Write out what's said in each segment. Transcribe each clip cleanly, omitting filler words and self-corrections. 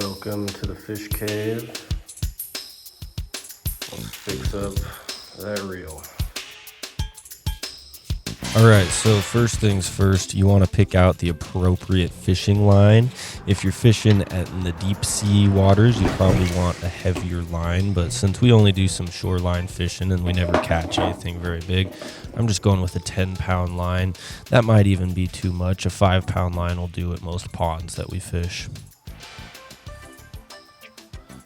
Welcome to the fish cave. Let's fix up that reel. Alright, so first things first, you want to pick out the appropriate fishing line. If you're fishing in the deep sea waters, you probably want a heavier line, but since we only do some shoreline fishing and we never catch anything very big, I'm just going with a 10-pound line. That might even be too much. A 5-pound line will do at most ponds that we fish.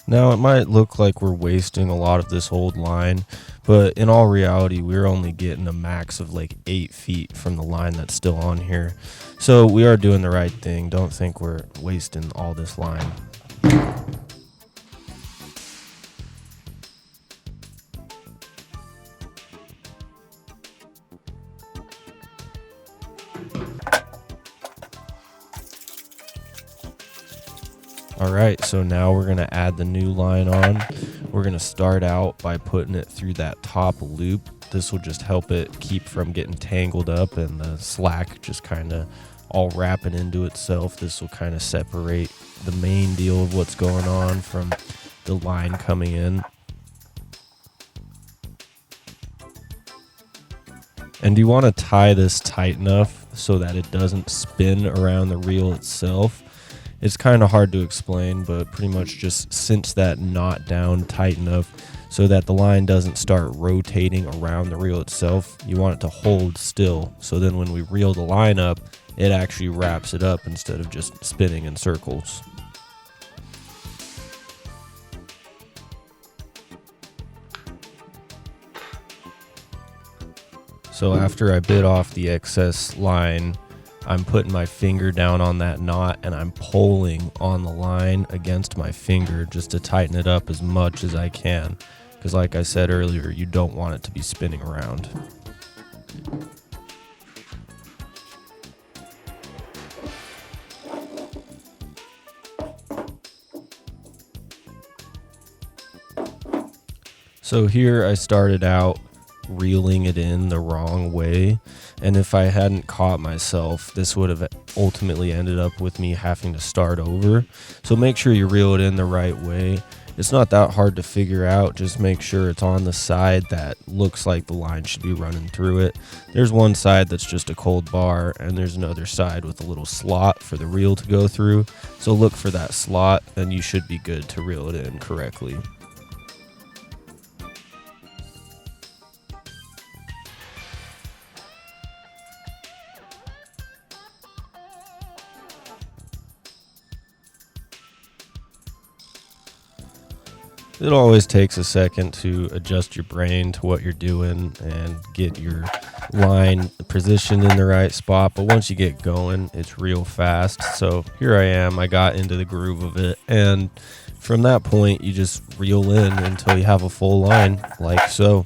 Now, it might look like we're wasting a lot of this old line, but in all reality, we're only getting a max of like 8 feet from the line that's still on here. So we are doing the right thing. Don't think we're wasting all this line. Alright, so now we're going to add the new line on. We're going to start out by putting it through that top loop. This will just help it keep from getting tangled up and the slack just kind of all wrapping into itself. This will kind of separate the main deal of what's going on from the line coming in. And you want to tie this tight enough so that it doesn't spin around the reel itself. It's kind of hard to explain, but pretty much just cinch that knot down tight enough so that the line doesn't start rotating around the reel itself. You want it to hold still, so then when we reel the line up, it actually wraps it up instead of just spinning in circles. So after I bit off the excess line, I'm putting my finger down on that knot and I'm pulling on the line against my finger just to tighten it up as much as I can. Because like I said earlier, you don't want it to be spinning around. So here I started out reeling it in the wrong way, and if I hadn't caught myself, this would have ultimately ended up with me having to start over. So make sure you reel it in the right way. It's not that hard to figure out. Just make sure it's on the side that looks like the line should be running through it. There's one side that's just a cold bar, and there's another side with a little slot for the reel to go through. So look for that slot and you should be good to reel it in correctly. It always takes a second to adjust your brain to what you're doing and get your line positioned in the right spot. But once you get going, it's real fast. So here I am. I got into the groove of it. And from that point, you just reel in until you have a full line, like so.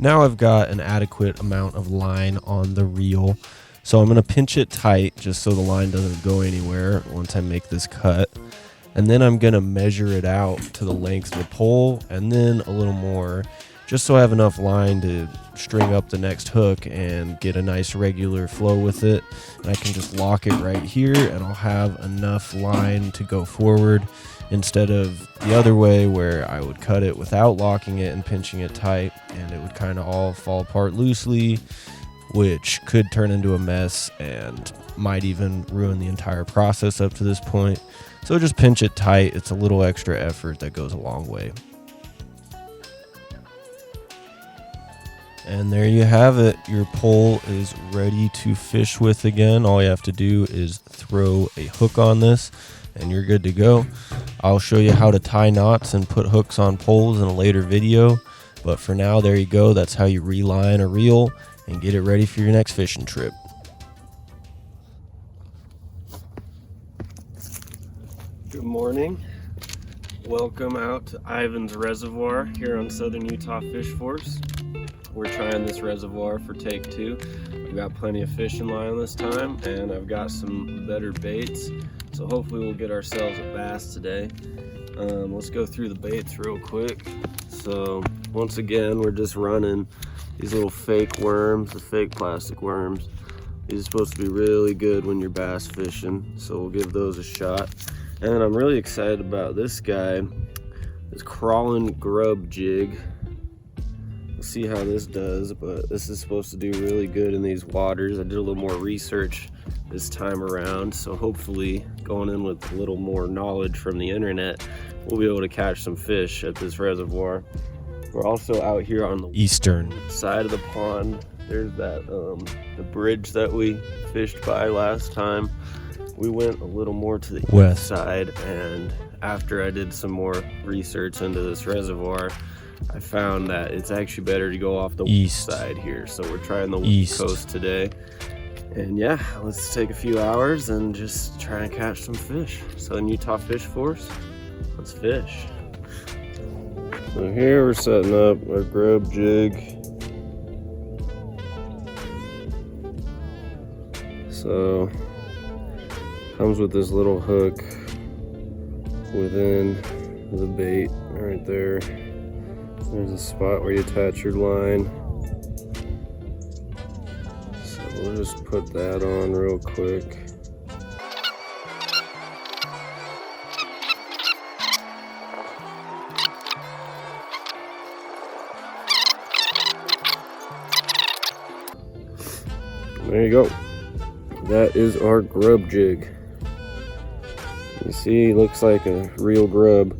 Now I've got an adequate amount of line on the reel, so I'm going to pinch it tight just so the line doesn't go anywhere once I make this cut. And then I'm going to measure it out to the length of the pole and then a little more, just so I have enough line to string up the next hook and get a nice regular flow with it. And I can just lock it right here and I'll have enough line to go forward, instead of the other way where I would cut it without locking it and pinching it tight and it would kind of all fall apart loosely, which could turn into a mess and might even ruin the entire process up to this point. So just pinch it tight. It's a little extra effort that goes a long way. And there you have it. Your pole is ready to fish with again. All you have to do is throw a hook on this and you're good to go. I'll show you how to tie knots and put hooks on poles in a later video. But for now, there you go. That's how you reline a reel and get it ready for your next fishing trip. Good morning. Welcome out to Ivins Reservoir here on Southern Utah Fish Force. we're trying this reservoir for take 2. I've got plenty of fish in line this time, and I've got some better baits, so hopefully we'll get ourselves a bass today. Let's go through the baits real quick. So once again, we're just running these little fake worms, the fake plastic worms. These are supposed to be really good when you're bass fishing, so we'll give those a shot. And I'm really excited about this guy, this crawling grub jig. We'll see how this does, but this is supposed to do really good in these waters. I did a little more research this time around, so hopefully going in with a little more knowledge from the internet, we'll be able to catch some fish at this reservoir. We're also out here on the eastern side of the pond. There's that the bridge that we fished by last time. We went a little more to the west east side, and after I did some more research into this reservoir, I found that it's actually better to go off the east west side here. So we're trying the west coast today. And yeah, let's take a few hours and just try and catch some fish. Southern Utah Fish Force, let's fish. So here we're setting up our grub jig. So comes with this little hook within the bait right there. There's a spot where you attach your line. So we'll just put that on real quick. There you go. That is our grub jig. You see, looks like a real grub.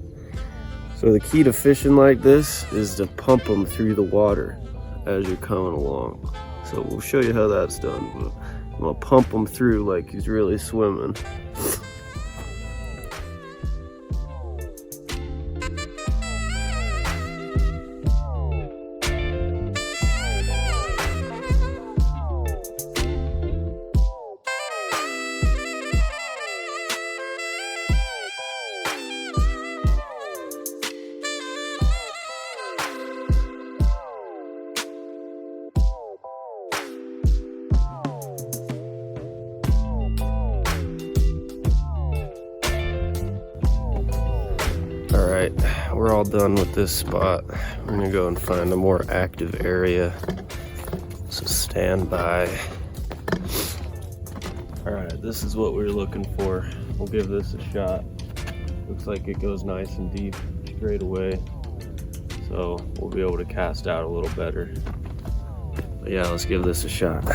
So the key to fishing like this is to pump them through the water as you're coming along. So we'll show you how that's done. But I'm gonna pump them through like he's really swimming. Alright, we're all done with this spot. We're gonna go and find a more active area. So stand by. Alright, this is what we're looking for. We'll give this a shot. Looks like it goes nice and deep straight away. So we'll be able to cast out a little better. But yeah, let's give this a shot.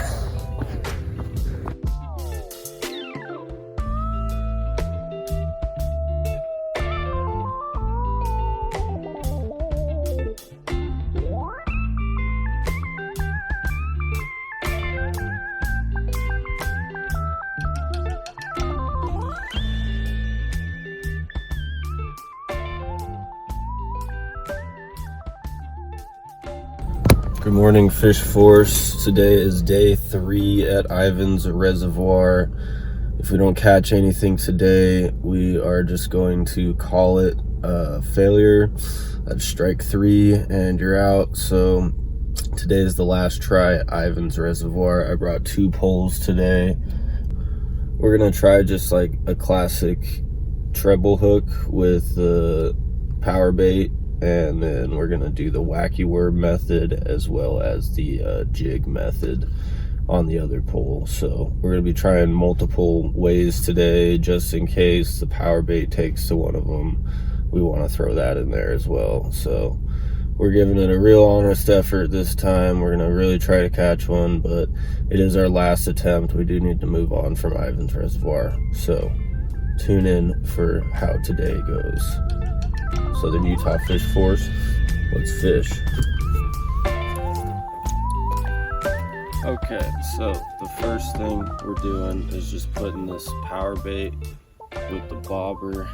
Good morning, Fish Force. Today is day 3 at Ivins Reservoir. If we don't catch anything today, we are just going to call it a failure. That's strike 3 and you're out. So today is the last try at Ivins Reservoir. I brought 2 poles today. We're gonna try just like a classic treble hook with the power bait, and then we're gonna do the wacky worm method as well as the jig method on the other pole. So we're gonna be trying multiple ways today, just in case the power bait takes to one of them. We want to throw that in there as well. So we're giving it a real honest effort this time. We're gonna really try to catch one, but it is our last attempt. We do need to move on from Ivins Reservoir. So tune in for how today goes. Southern Utah Fish Force, let's fish. Okay, so the first thing we're doing is just putting this power bait with the bobber,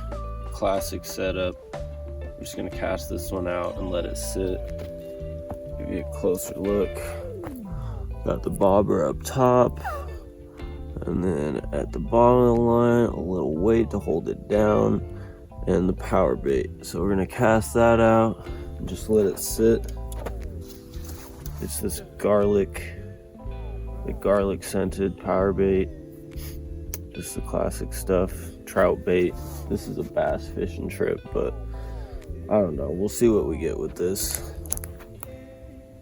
classic setup. I'm just gonna cast this one out and let it sit. Give you a closer look. Got the bobber up top, and then at the bottom of the line, a little weight to hold it down, and the power bait. So we're gonna cast that out and just let it sit. It's this garlic scented power bait. Just the classic stuff. Trout bait. This is a bass fishing trip, but I don't know. We'll see what we get with this.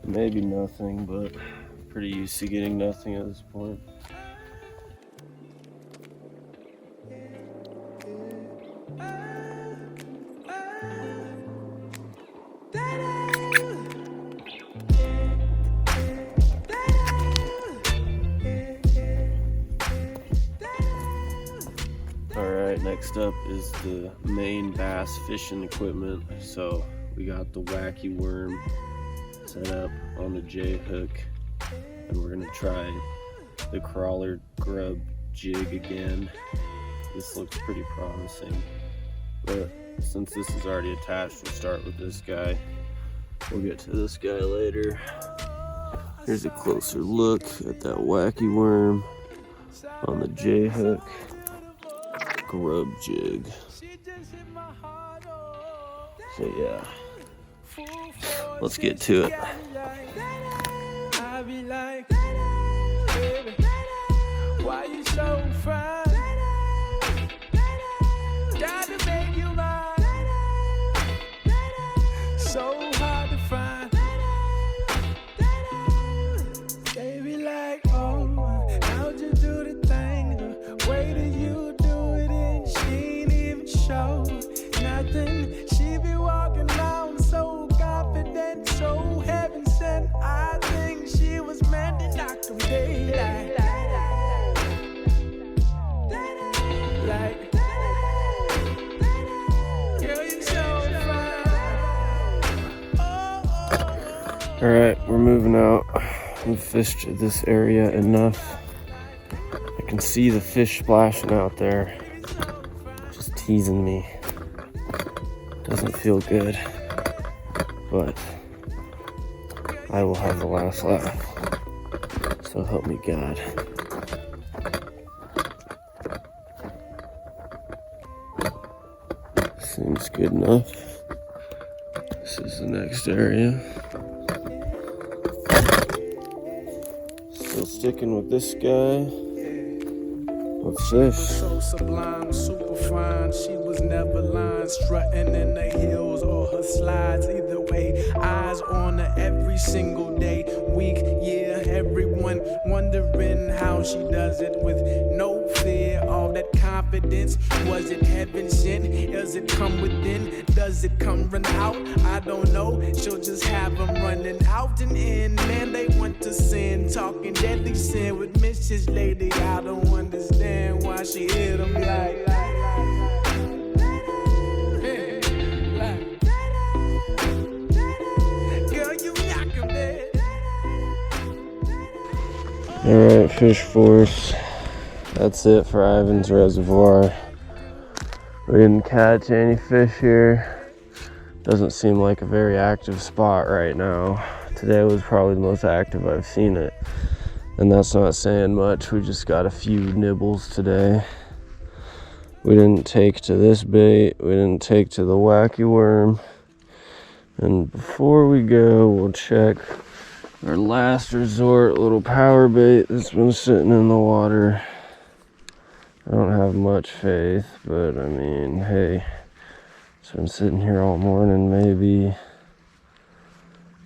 Maybe nothing, but pretty used to getting nothing at this point. Alright, next up is the main bass fishing equipment. So we got the wacky worm set up on the J hook, and we're gonna try the crawler grub jig again. This looks pretty promising, but since this is already attached, we'll start with this guy. We'll get to this guy later. Here's a closer look at that wacky worm on the J hook grub jig. So yeah, let's get to it. Why you so fine? Gotta make you mine. So hard to find. Baby, like, oh, how'd you do the thing? The way that you do it, and she ain't even show nothing. She be walking around so confident, so heaven sent. I think she was meant to knock them daylight. Alright, we're moving out. We've fished this area enough. I can see the fish splashing out there. Just teasing me. Doesn't feel good. But I will have the last laugh. So help me God. Seems good enough. This is the next area. Still sticking with this guy. What's this? So sublime, super fine. She was never lying, strutting in the hills or her slides. Either way, eyes on her every single day, week, year. Everyone wondering how she does it with no fear. All that confidence. Was it heaven sent? Does it come within? Does it come run out? I don't know. She'll just have them running out and in. Man, they want to sin, talking deadly sin with Mrs. Lady. I don't understand why she hit them like. Girl, you knock 'em dead. Alright, Fish Force. That's it for Ivins Reservoir. We didn't catch any fish here. Doesn't seem like a very active spot right now. Today was probably the most active I've seen it. And that's not saying much. We just got a few nibbles today. We didn't take to this bait. We didn't take to the wacky worm. And before we go, we'll check our last resort little power bait that's been sitting in the water. I don't have much faith, but I mean, hey, it's been sitting here all morning, maybe.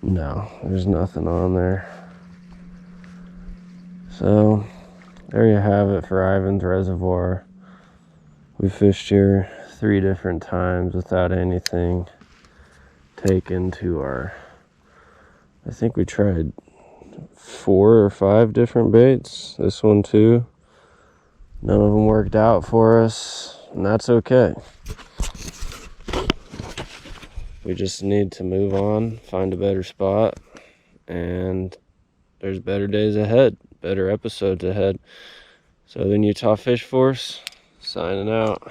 No, there's nothing on there. So, there you have it for Ivins Reservoir. We fished here 3 different times without anything taken to our, I think we tried 4 or 5 different baits. This one too. None of them worked out for us, and that's okay. We just need to move on, find a better spot, and there's better days ahead, better episodes ahead. So then Utah Fish Force, signing out.